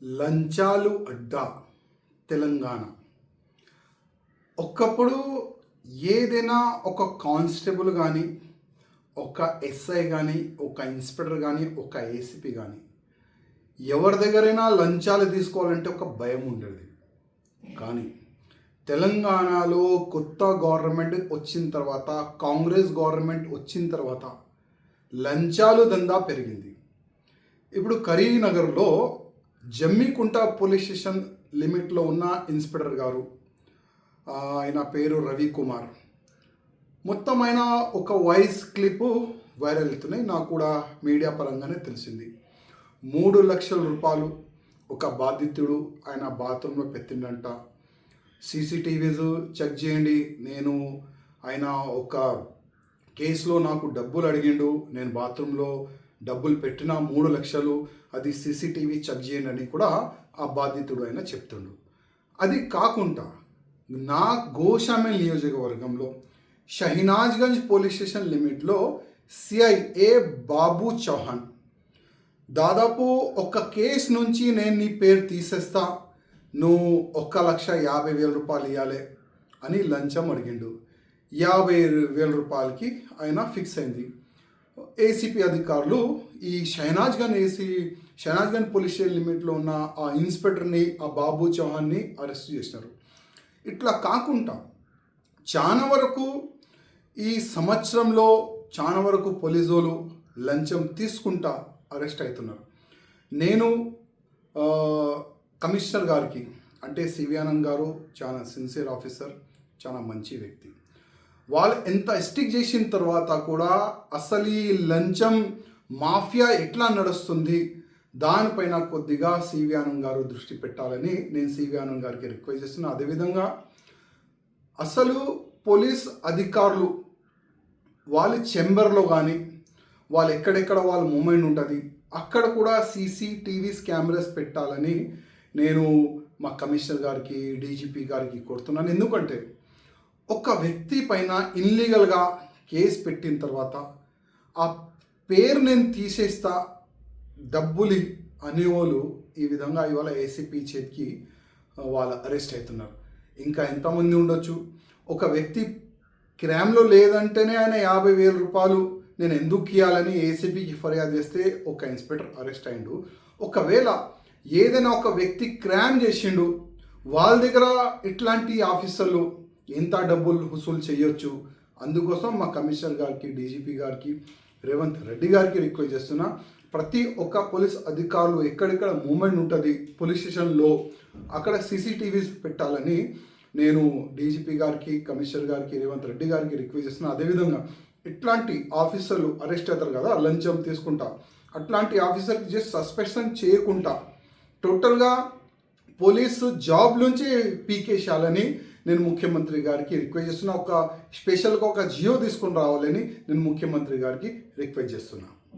లంచాలు అడ్డా తెలంగాణ. ఒకప్పుడు ఏదైనా ఒక కానిస్టేబుల్ కానీ, ఒక ఎస్ఐ కానీ, ఒక ఇన్స్పెక్టర్ కానీ, ఒక ఏసీపీ కానీ ఎవరి దగ్గరైనా లంచాలు తీసుకోవాలంటే ఒక భయం ఉండేది. కానీ తెలంగాణలో కొత్త గవర్నమెంట్ వచ్చిన తర్వాత, కాంగ్రెస్ గవర్నమెంట్ వచ్చిన తర్వాత లంచాలు దందా పెరిగింది. ఇప్పుడు కరీంనగర్లో జమ్మికుంట పోలీస్ స్టేషన్ లిమిట్లో ఉన్న ఇన్స్పెక్టర్ గారు, ఆయన పేరు రవికుమార్, మొత్తం ఆయన ఒక వాయిస్ క్లిప్ వైరల్ అవుతున్నాయి. నాకు కూడా మీడియా పరంగానే తెలిసింది. 3 లక్షల రూపాయలు ఒక బాధితుడు ఆయన బాత్రూంలో పెట్టిండంట. సీసీటీవీస్ చెక్ చేయండి, నేను ఆయన ఒక కేసులో నాకు డబ్బులు అడిగిండు, నేను బాత్రూంలో డబ్బులు పెట్టిన 3 లక్షలు, అది సీసీటీవీ చెక్ చేయండి అని కూడా ఆ బాధితుడు ఆయన చెప్తుండు. అది కాకుండా నా గోషామేల్ నియోజకవర్గంలో షహినాజ్గంజ్ పోలీస్ స్టేషన్ లిమిట్లో సిఐఏ బాబు చౌహాన్ దాదాపు ఒక కేసు నుంచి నేను నీ పేరు తీసేస్తా, నువ్వు 1,50,000 రూపాయలు ఇవ్వాలి అని లంచం అడిగిండు. 50,000 రూపాయలకి ఆయన ఫిక్స్ అయింది. ఏసీపీ అధికారులు ఈ షహనాజ్గంజ్ పోలీస్ స్టేషన్ లిమిట్లో ఉన్న ఆ ఇన్స్పెక్టర్ని, ఆ బాబు చౌహాన్ని అరెస్ట్ చేసినారు. ఇట్లా కాకుండా చాలా వరకు ఈ సంవత్సరంలో చాలా వరకు పోలీసు వాళ్ళు లంచం తీసుకుంటా అరెస్ట్ అవుతున్నారు. నేను కమిషనర్ గారికి, అంటే సివి ఆనంద్ గారు చాలా సిన్సియర్ ఆఫీసర్, చాలా మంచి వ్యక్తి, వాళ్ళు ఎంత స్టిక్ చేసిన తర్వాత కూడా అసలు ఈ లంచం మాఫియా ఎట్లా నడుస్తుంది దానిపైన కొద్దిగా సివి ఆనంద్ గారు దృష్టి పెట్టాలని నేను సివి ఆనంద్ గారికి రిక్వెస్ట్ చేస్తున్నా. అదేవిధంగా అసలు పోలీస్ అధికారులు వాళ్ళ చెంబర్లో కానీ, వాళ్ళు ఎక్కడెక్కడ వాళ్ళ మూమెంట్ ఉంటుంది అక్కడ కూడా సీసీటీవీస్ కెమెరాస్ పెట్టాలని నేను మా కమిషనర్ గారికి, డీజీపీ గారికి కోరుతున్నాను. ఎందుకంటే ఒక వ్యక్తి పైన ఇల్లీగల్గా కేసు పెట్టిన తర్వాత ఆ పేరు నేను తీసేస్తా, డబ్బులు అనేవాళ్ళు ఈ విధంగా ఇవాళ ఏసీపీ చేతికి వాళ్ళు అరెస్ట్ అవుతున్నారు. ఇంకా ఎంతమంది ఉండొచ్చు. ఒక వ్యక్తి క్రైమ్లో లేదంటేనే ఆయన 50,000 రూపాయలు నేను ఎందుకు ఇవ్వాలని ఏసీపీకి ఫిర్యాదు చేస్తే ఒక ఇన్స్పెక్టర్ అరెస్ట్ అయ్యిండు. ఒకవేళ ఏదైనా ఒక వ్యక్తి క్రైమ్ చేసిండు, వాళ్ళ దగ్గర ఇట్లాంటి ఆఫీసర్లు ఎంత డబ్బులు వసూలు చేయొచ్చు. అందుకోసం మా కమిషనర్ గారికి, డీజీపీ గారికి, రేవంత్ రెడ్డి గారికి రిక్వెస్ట్ చేస్తున్నా, ప్రతి ఒక్క పోలీస్ అధికారులు ఎక్కడెక్కడ మూమెంట్ ఉంటుంది పోలీస్ స్టేషన్లో అక్కడ సీసీటీవీస్ పెట్టాలని నేను డీజీపీ గారికి, కమిషనర్ గారికి, రేవంత్ రెడ్డి గారికి రిక్వెస్ట్ చేస్తున్నా. అదేవిధంగా ఇట్లాంటి ఆఫీసర్లు అరెస్ట్ అవుతారు కదా లంచం తీసుకుంటా, అట్లాంటి ఆఫీసర్కి జస్ట్ సస్పెన్షన్ చేయకుండా టోటల్గా పోలీసు జాబ్ నుంచి పీకేసేయాలని నేను ముఖ్యమంత్రి గారికి రిక్వెస్ట్ చేస్తున్నా. ఒక స్పెషల్గా ఒక జియో తీసుకొని రావాలని నేను ముఖ్యమంత్రి గారికి రిక్వెస్ట్ చేస్తున్నా.